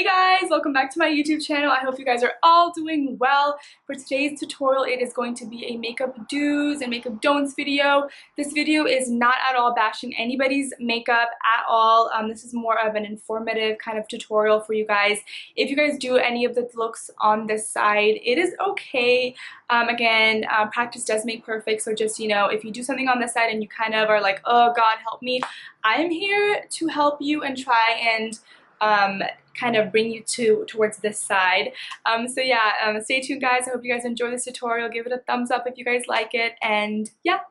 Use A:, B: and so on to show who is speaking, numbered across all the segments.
A: Hey guys, welcome back to my YouTube channel. I hope you guys are all doing well. For today's tutorial, it is going to be a makeup do's and makeup don'ts video. This video is not at all bashing anybody's makeup at all. This is more of an informative kind of tutorial for you guys. If you guys do any of the looks on this side, it is okay. Again, practice does make perfect, so just, you know, if you do something on this side and you kind of are like, oh God, help me, I'm here to help you and try and kind of bring you towards this side. So yeah, stay tuned guys. I hope you guys enjoy this tutorial. Give it a thumbs up if you guys like it, and yeah.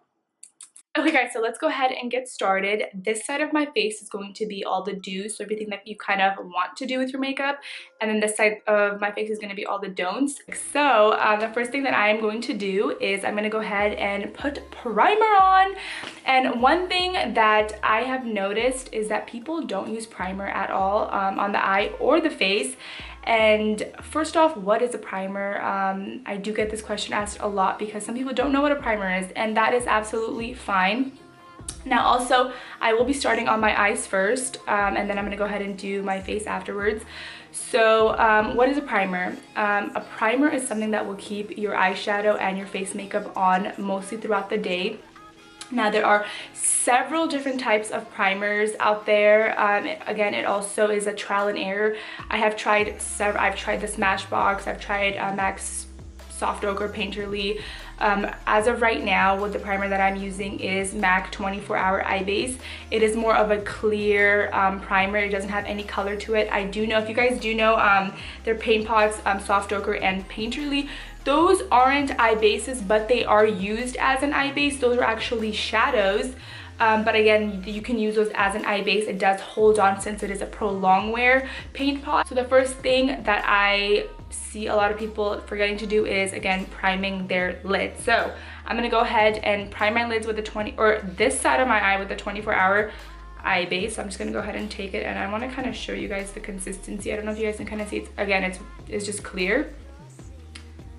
A: Okay guys, so let's go ahead and get started. This side of my face is going to be all the do's, so everything that you kind of want to do with your makeup, and then this side of my face is going to be all the don'ts. So the first thing that I am going to do is I'm going to go ahead and put primer on. And one thing that I have noticed is that people don't use primer at all on the eye or the face. And first off, what is a primer? I do get this question asked a lot because some people don't know what a primer is, and that is absolutely fine. Now also, I will be starting on my eyes first, and then I'm going to go ahead and do my face afterwards. So what is a primer? A primer is something that will keep your eyeshadow and your face makeup on mostly throughout the day. Now there are several different types of primers out there. Again, it also is a trial and error. I've tried the Smashbox, I've tried MAC's Soft Ochre Painterly. As of right now, what the primer that I'm using is MAC 24-Hour Eye Base. It is more of a clear primer. It doesn't have any color to it. I do know, if you guys do know, their paint pots, Soft Ochre and Painterly, those aren't eye bases, but they are used as an eye base. Those are actually shadows. But again, you can use those as an eye base. It does hold on since it is a prolonged wear paint pot. So the first thing that I see a lot of people forgetting to do is, again, priming their lids. So I'm gonna go ahead and prime my lids with this side of my eye with the 24-hour eye base. So I'm just gonna go ahead and take it, and I wanna kind of show you guys the consistency. I don't know if you guys can kind of see it. It's just clear.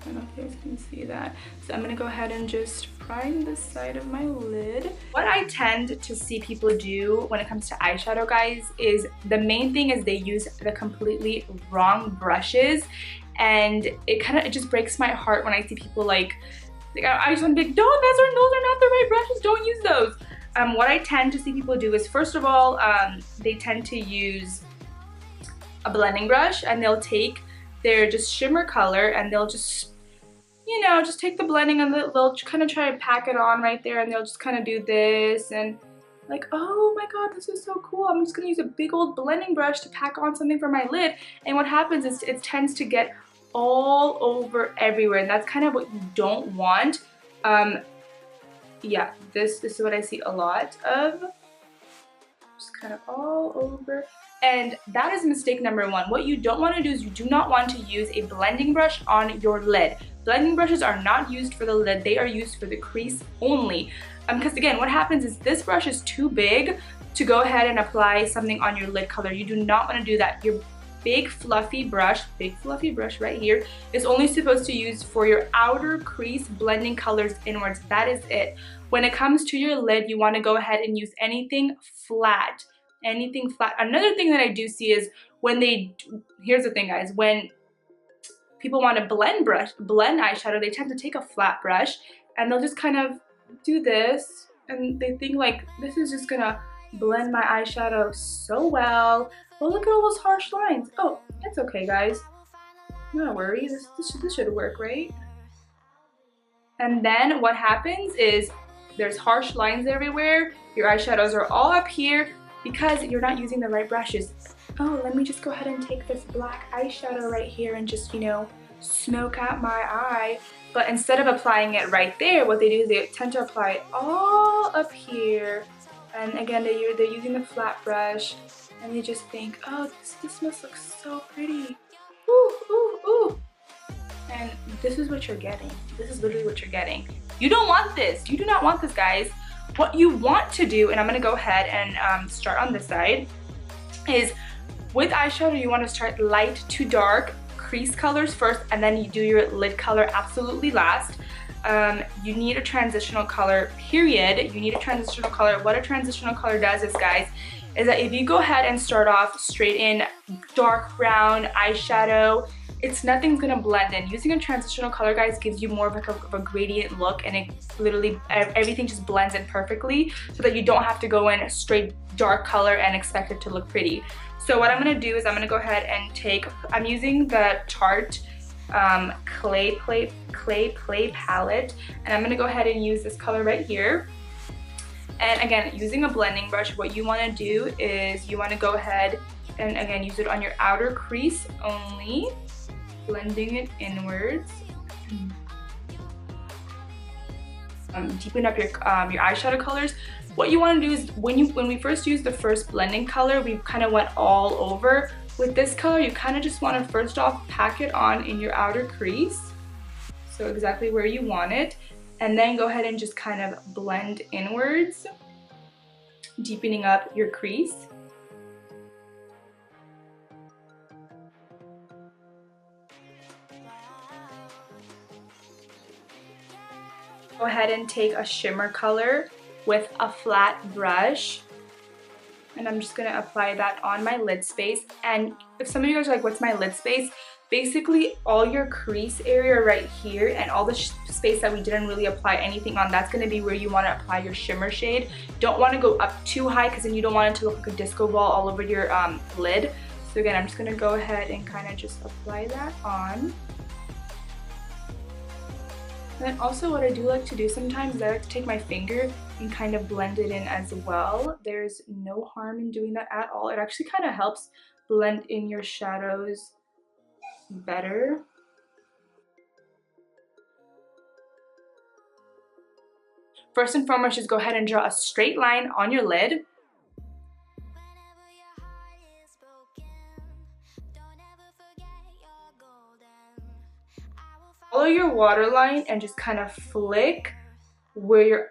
A: I don't know if you guys can see that. So I'm gonna go ahead and just prime this side of my lid. What I tend to see people do when it comes to eyeshadow, guys, is the main thing is they use the completely wrong brushes, and it just breaks my heart when I see people like I just want to be like, no, those are not the right brushes, don't use those. What I tend to see people do is, first of all, they tend to use a blending brush, and they'll take their just shimmer color and they'll just, you know, just take the blending and they'll kind of try to pack it on right there, and they'll just kind of do this and like, oh my God, this is so cool. I'm just gonna use a big old blending brush to pack on something for my lid. And what happens is it tends to get all over everywhere, and that's kind of what you don't want. Yeah, this is what I see a lot of. Just kind of all over. And that is mistake number one. What you don't want to do is you do not want to use a blending brush on your lid. Blending brushes are not used for the lid. They are used for the crease only. Because again, what happens is this brush is too big to go ahead and apply something on your lid color. You do not want to do that. Your big fluffy brush right here is only supposed to use for your outer crease, blending colors inwards. That is it. When it comes to your lid, you want to go ahead and use anything flat. Anything flat. Another thing that I do see is here's the thing, guys, when people want to blend eyeshadow, they tend to take a flat brush and they'll just kind of do this, and they think like this is just gonna blend my eyeshadow so well. Well, look at all those harsh lines. Oh, it's okay, guys. No worry, this should work, right? And then what happens is there's harsh lines everywhere. Your eyeshadows are all up here because you're not using the right brushes. Oh, let me just go ahead and take this black eyeshadow right here and just, you know, smoke out my eye. But instead of applying it right there, what they do is they tend to apply it all up here. And again, they're using the flat brush, and they just think, oh, this must look so pretty. Ooh, ooh, ooh. And this is what you're getting. This is literally what you're getting. You don't want this. You do not want this, guys. What you want to do, and I'm gonna go ahead and start on this side, is with eyeshadow, you want to start light to dark crease colors first, and then you do your lid color absolutely last. You need a transitional color, period. You need a transitional color. What a transitional color does is, guys, is that if you go ahead and start off straight in dark brown eyeshadow, nothing's gonna blend in. Using a transitional color, guys, gives you more of a gradient look, and it literally, everything just blends in perfectly so that you don't have to go in straight dark color and expect it to look pretty. So what I'm gonna do is I'm gonna go ahead and I'm using the Tarte clay play palette, and I'm gonna go ahead and use this color right here. And again, using a blending brush, what you want to do is you want to go ahead and again use it on your outer crease only, blending it inwards. Deepen up your eyeshadow colors. What you want to do is when we first used the first blending color, we kind of went all over. With this color, you kind of just want to first off pack it on in your outer crease, so exactly where you want it, and then go ahead and just kind of blend inwards, deepening up your crease. Go ahead and take a shimmer color with a flat brush, and I'm just gonna apply that on my lid space. And if some of you guys are like, what's my lid space? Basically all your crease area right here and all the space that we didn't really apply anything on, that's gonna be where you wanna apply your shimmer shade. Don't wanna go up too high because then you don't want it to look like a disco ball all over your lid. So again, I'm just gonna go ahead and kind of just apply that on. And then also what I do like to do sometimes is I like to take my finger and kind of blend it in as well. There's no harm in doing that at all. It actually kind of helps blend in your shadows better. First and foremost, just go ahead and draw a straight line on your lid. Follow your waterline and just kind of flick where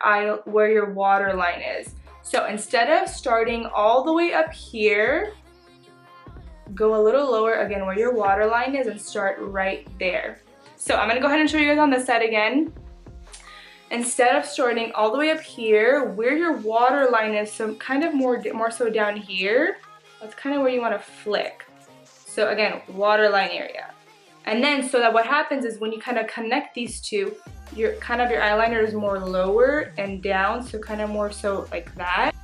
A: your waterline is. So instead of starting all the way up here, go a little lower again where your waterline is and start right there. So I'm gonna go ahead and show you guys on this side again. Instead of starting all the way up here where your waterline is, so kind of more so down here, that's kind of where you want to flick. So again, waterline area. And then so that what happens is when you kind of connect these two, your eyeliner is more lower and down, so kind of more so like that.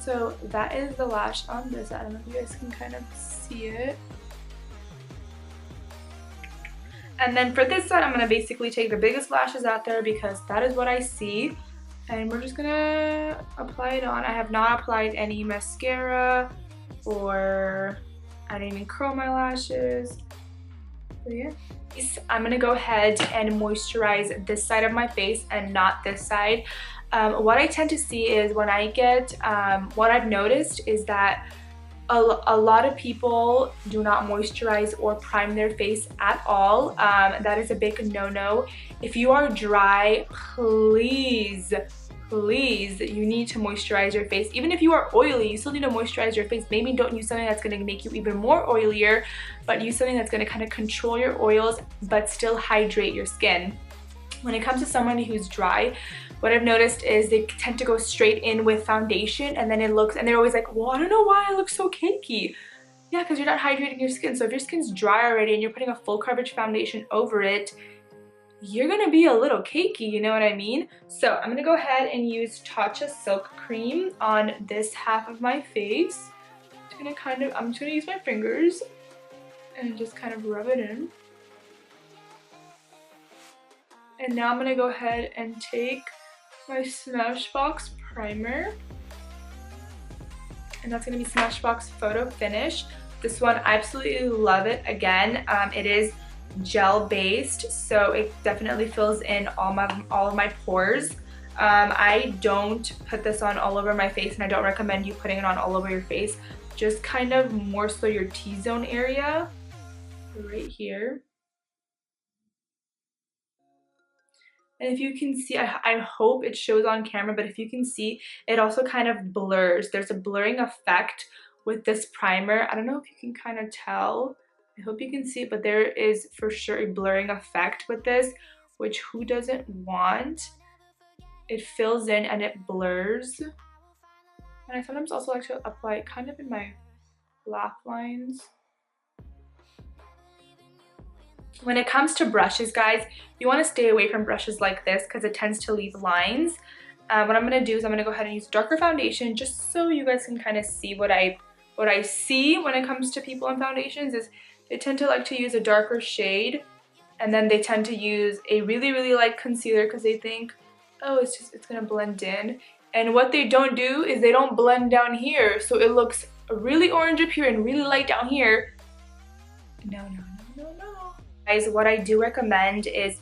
A: So that is the lash on this. I don't know if you guys can kind of see it. And then for this side, I'm gonna basically take the biggest lashes out there because that is what I see. And we're just gonna apply it on. I have not applied any mascara, or I didn't even curl my lashes. So yeah. I'm gonna go ahead and moisturize this side of my face and not this side. What I tend to see is when I get, what I've noticed is that a lot of people do not moisturize or prime their face at all. That is a big no-no. If you are dry, please, you need to moisturize your face. Even if you are oily, you still need to moisturize your face. Maybe don't use something that's going to make you even more oilier, but use something that's going to kind of control your oils but still hydrate your skin. When it comes to somebody who's dry, what I've noticed is they tend to go straight in with foundation, and then and they're always like, well, I don't know why I look so cakey. Yeah, because you're not hydrating your skin. So if your skin's dry already and you're putting a full coverage foundation over it, you're gonna be a little cakey, you know what I mean? So I'm gonna go ahead and use Tatcha Silk Cream on this half of my face. I'm just gonna use my fingers and just kind of rub it in. And now I'm gonna go ahead and take my Smashbox primer, and that's gonna be Smashbox Photo Finish. This one, I absolutely love it. Again, it is gel based, so it definitely fills in all of my pores. I don't put this on all over my face, and I don't recommend you putting it on all over your face. Just kind of more so your T-zone area, right here. And if you can see, I hope it shows on camera, but if you can see, it also kind of blurs. There's a blurring effect with this primer. I don't know if you can kind of tell. I hope you can see it, but there is for sure a blurring effect with this, which who doesn't want? It fills in and it blurs. And I sometimes also like to apply it kind of in my laugh lines. When it comes to brushes, guys, you want to stay away from brushes like this because it tends to leave lines. What I'm going to do is I'm going to go ahead and use darker foundation just so you guys can kind of see what I see when it comes to people in foundations is they tend to like to use a darker shade, and then they tend to use a really light concealer because they think, oh, it's going to blend in. And what they don't do is they don't blend down here, so it looks really orange up here and really light down here. No. Guys, what I do recommend is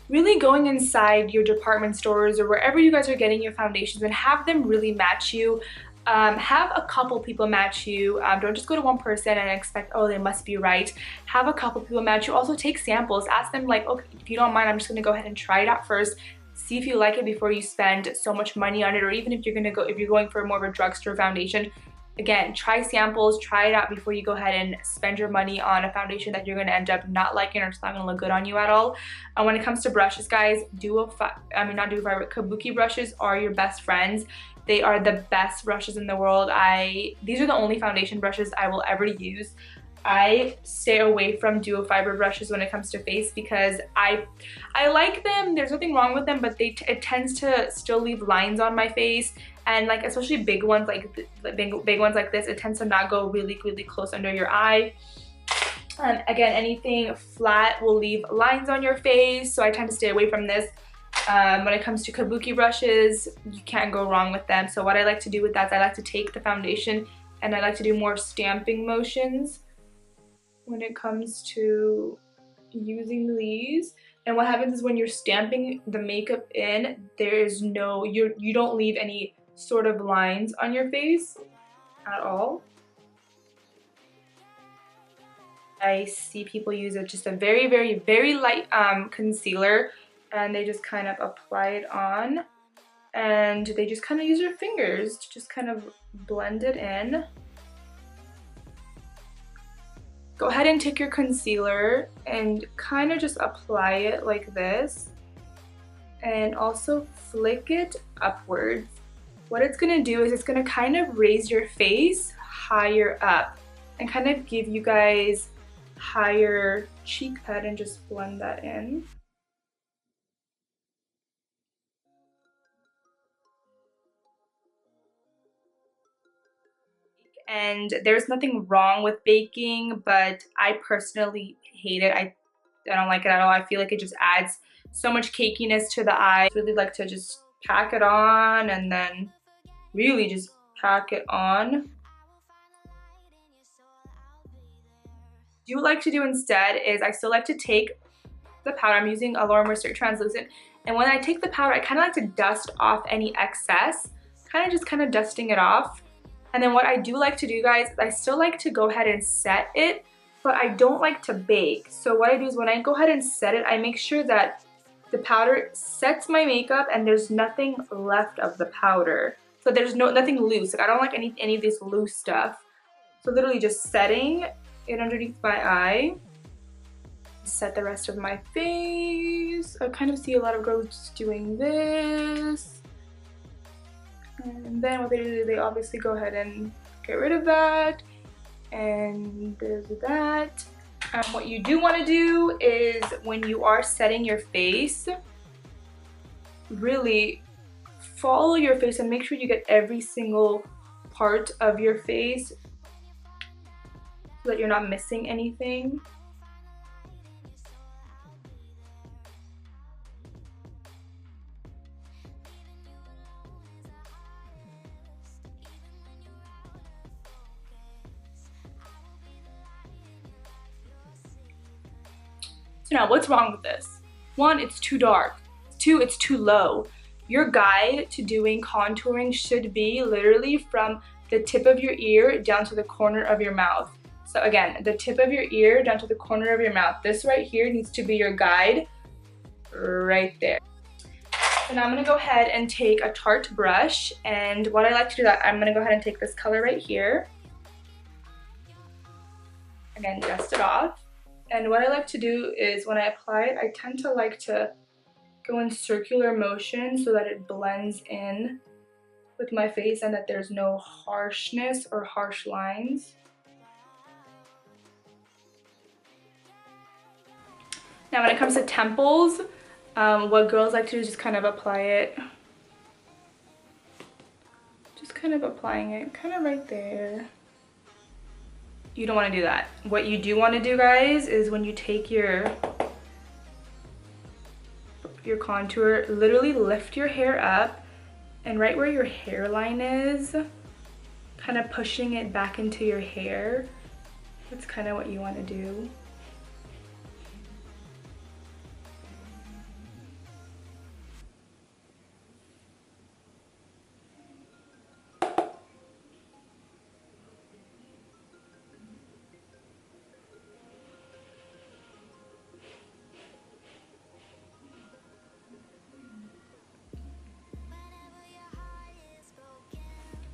A: really going inside your department stores or wherever you guys are getting your foundations and have them really match you. Have a couple people match you. Don't just go to one person and expect, oh, they must be right. Have a couple people match you. Also take samples. Ask them like, okay, if you don't mind, I'm just gonna go ahead and try it out first. See if you like it before you spend so much money on it, or even if you're going for more of a drugstore foundation. Again, try samples, try it out before you go ahead and spend your money on a foundation that you're going to end up not liking or it's not going to look good on you at all. When it comes to brushes, guys, Kabuki brushes are your best friends. They are the best brushes in the world. These are the only foundation brushes I will ever use. I stay away from duo fiber brushes when it comes to face because I like them. There's nothing wrong with them, but it tends to still leave lines on my face. And like especially big ones like big ones like this, it tends to not go really close under your eye. Again, anything flat will leave lines on your face, so I tend to stay away from this. When it comes to Kabuki brushes, you can't go wrong with them. So what I like to do with that is I like to take the foundation and I like to do more stamping motions when it comes to using these. And what happens is when you're stamping the makeup in, there is no, you don't leave any sort of lines on your face at all. I see people use just a very light concealer, and they just kind of apply it on, and they just kind of use their fingers to just kind of blend it in. Go ahead and take your concealer and kind of just apply it like this, and also flick it upwards. What it's gonna do is it's gonna kind of raise your face higher up and kind of give you guys higher cheek pad, and just blend that in. And there's nothing wrong with baking, but I personally hate it. I don't like it at all. I feel like it just adds so much cakiness to the eye. I really like to just pack it on and then really just pack it on. What you like to do instead is I still like to take the powder. I'm using a Laura Mercier translucent, and when I take the powder, I kind of like to dust off any excess, kind of dusting it off. And then what I do like to do, guys, I still like to go ahead and set it, but I don't like to bake. So what I do is when I go ahead and set it, I make sure that the powder sets my makeup and there's nothing left of the powder. So there's nothing loose. Like I don't like any of this loose stuff. So literally just setting it underneath my eye. Set the rest of my face. I kind of see a lot of girls doing this. And then what they do is they obviously go ahead and get rid of that. And there's that. What you do want to do is when you are setting your face, really follow your face and make sure you get every single part of your face so that you're not missing anything. So now what's wrong with this? One, it's too dark. Two, it's too low. Your guide to doing contouring should be literally from the tip of your ear down to the corner of your mouth. So again, the tip of your ear down to the corner of your mouth. This right here needs to be your guide right there. So now I'm gonna go ahead and take a Tarte brush, and what I like to do that, I'm gonna go ahead and take this color right here. Again, dust it off. And what I like to do is when I apply it, I tend to like to go in circular motion so that it blends in with my face and that there's no harshness or harsh lines. Now when it comes to temples, what girls like to do is just kind of apply it. Just kind of applying it kind of right there. You don't want to do that. What you do want to do, guys, is when you take your contour, literally lift your hair up and right where your hairline is, kind of pushing it back into your hair. That's kind of what you want to do.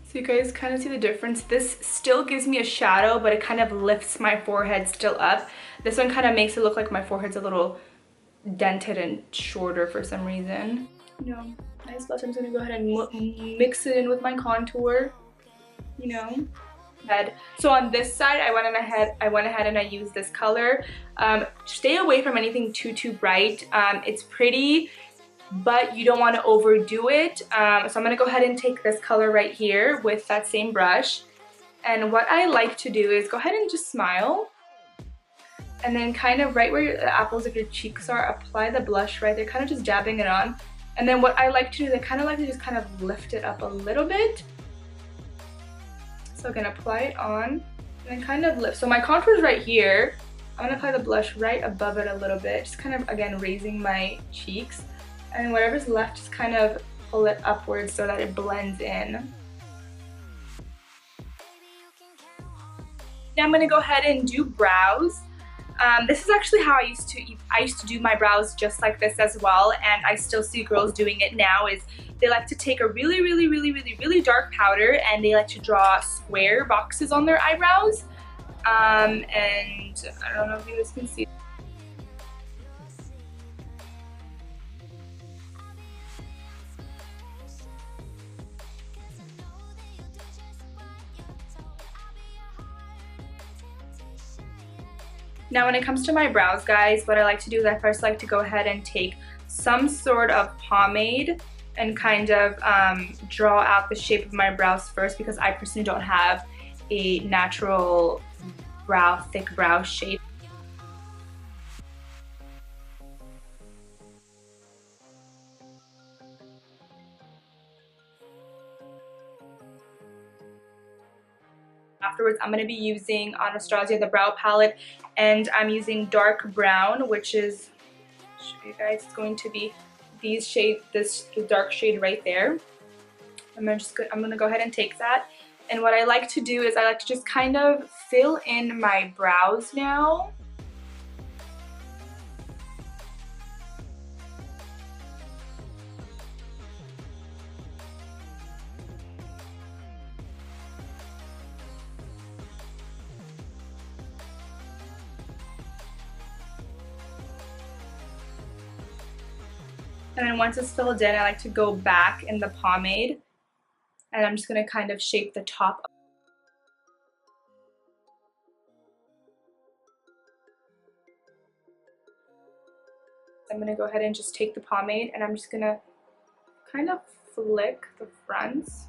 A: So you guys kind of see the difference. This still gives me a shadow, but it kind of lifts my forehead still up. This one kind of makes it look like my forehead's a little dented and shorter for some reason. You know, nice blush. I'm just gonna go ahead and mix it in with my contour, you know. So on this side, I went ahead and I used this color. Stay away from anything too bright. It's pretty, but you don't want to overdo it. So I'm going to go ahead and take this color right here with that same brush. And what I like to do is go ahead and just smile. And then kind of right where the apples of your cheeks are, apply the blush right there, kind of just dabbing it on. And then what I like to do is I kind of like to just kind of lift it up a little bit. So I'm going to apply it on and then kind of lift. So my contour is right here. I'm going to apply the blush right above it a little bit, just kind of, again, raising my cheeks. And whatever's left, just kind of pull it upwards so that it blends in. Now I'm going to go ahead and do brows. This is actually how I used to do my brows, just like this as well, and I still see girls doing it now. Is they like to take a really dark powder and they like to draw square boxes on their eyebrows. And I don't know if you guys can see. Now when it comes to my brows, guys, what I like to do is I first like to go ahead and take some sort of pomade and kind of draw out the shape of my brows first, because I personally don't have a natural thick brow shape. Afterwards, I'm going to be using Anastasia, the brow palette, and I'm using dark brown, which is, I'll show you guys, it's going to be the dark shade right there. I'm going to go ahead and take that. And what I like to do is I like to just kind of fill in my brows now. And then once it's filled in, I like to go back in the pomade, and I'm just going to kind of shape the top. I'm going to go ahead and just take the pomade, and I'm just going to kind of flick the fronts.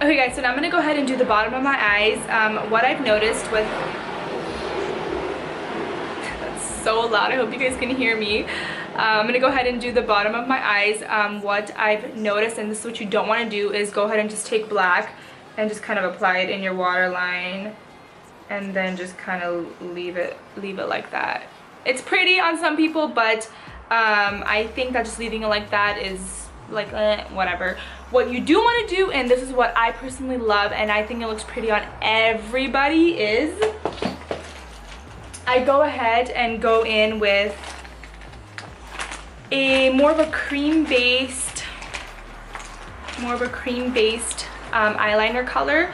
A: Okay guys, so now I'm going to go ahead and do the bottom of my eyes. What I've noticed with... That's so loud, I hope you guys can hear me. I'm going to go ahead and do the bottom of my eyes. What I've noticed, and this is what you don't want to do, is go ahead and just take black and just kind of apply it in your waterline. And then just kind of leave it like that. It's pretty on some people, but I think that just leaving it like that is like whatever. What you do want to do, and this is what I personally love and I think it looks pretty on everybody, is I go ahead and go in with a more of a cream-based eyeliner color.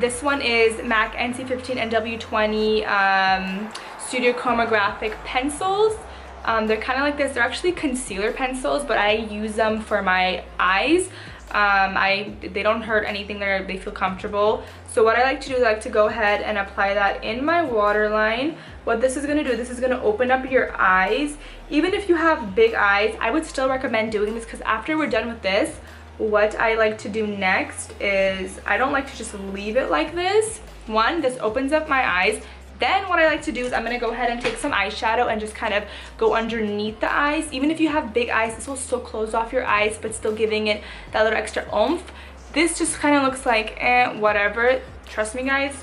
A: This one is MAC NC15 and W20 Studio Chromographic pencils. They're kind of like this. They're actually concealer pencils, but I use them for my eyes. They don't hurt anything. They feel comfortable. So what I like to do is I like to go ahead and apply that in my waterline. What this is going to do, this is going to open up your eyes. Even if you have big eyes, I would still recommend doing this, because after we're done with this, what I like to do next is I don't like to just leave it like this. One, this opens up my eyes. Then what I like to do is I'm going to go ahead and take some eyeshadow and just kind of go underneath the eyes. Even if you have big eyes, this will still close off your eyes, but still giving it that little extra oomph. This just kind of looks like whatever. Trust me guys,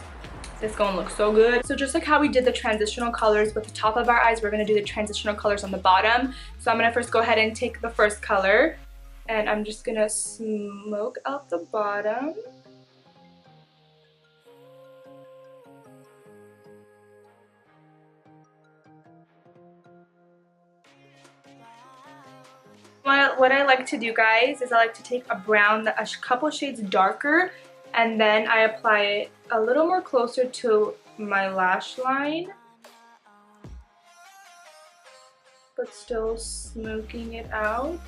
A: this is going to look so good. So just like how we did the transitional colors with the top of our eyes, we're going to do the transitional colors on the bottom. So I'm going to first go ahead and take the first color, and I'm just going to smoke out the bottom. What I like to do, guys, is I like to take a brown, a couple shades darker, and then I apply it a little more closer to my lash line, but still smoking it out.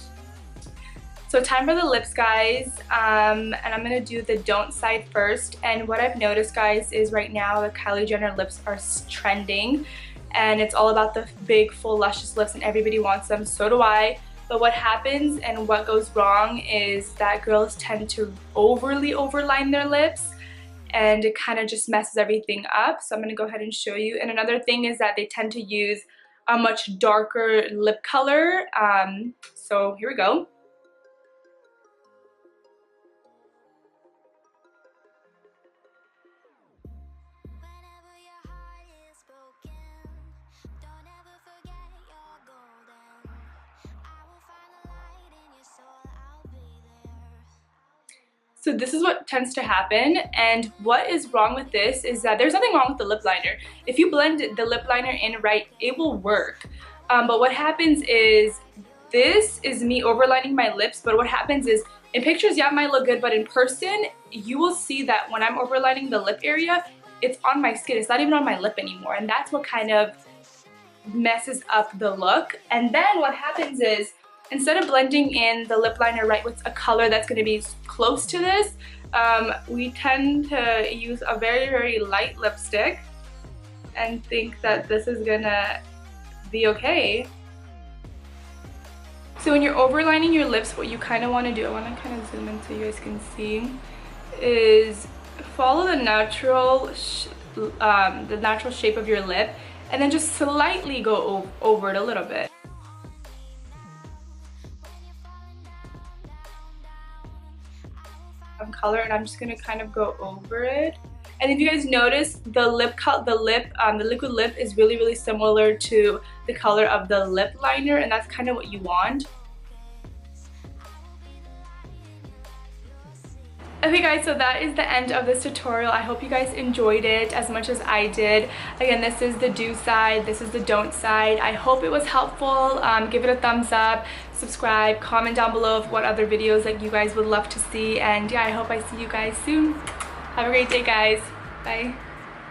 A: So time for the lips, guys, and I'm going to do the don't side first. And what I've noticed, guys, is right now the Kylie Jenner lips are trending, and it's all about the big, full, luscious lips, and everybody wants them. So do I. But what happens and what goes wrong is that girls tend to overly overline their lips, and it kind of just messes everything up. So I'm going to go ahead and show you. And another thing is that they tend to use a much darker lip color. So here we go. So this is what tends to happen, and what is wrong with this is that there's nothing wrong with the lip liner. If you blend the lip liner in right, it will work. But what happens is, this is me overlining my lips, but what happens is, in pictures, yeah, it might look good, but in person, you will see that when I'm overlining the lip area, it's on my skin. It's not even on my lip anymore, and that's what kind of messes up the look. And then what happens is, instead of blending in the lip liner right with a color that's going to be close to this, we tend to use a very, very light lipstick and think that this is gonna be okay. So when you're overlining your lips, what you kind of want to do, I want to kind of zoom in so you guys can see, is follow the natural shape of your lip, and then just slightly go over it a little bit. Color, and I'm just gonna kind of go over it. And if you guys notice, the liquid lip is really, really similar to the color of the lip liner, and that's kind of what you want. Okay guys, so that is the end of this tutorial. I hope you guys enjoyed it as much as I did. Again, this is the do side, this is the don't side. I hope it was helpful. Give it a thumbs up, subscribe, comment down below of what other videos that you guys would love to see. And yeah, I hope I see you guys soon. Have a great day, guys. Bye.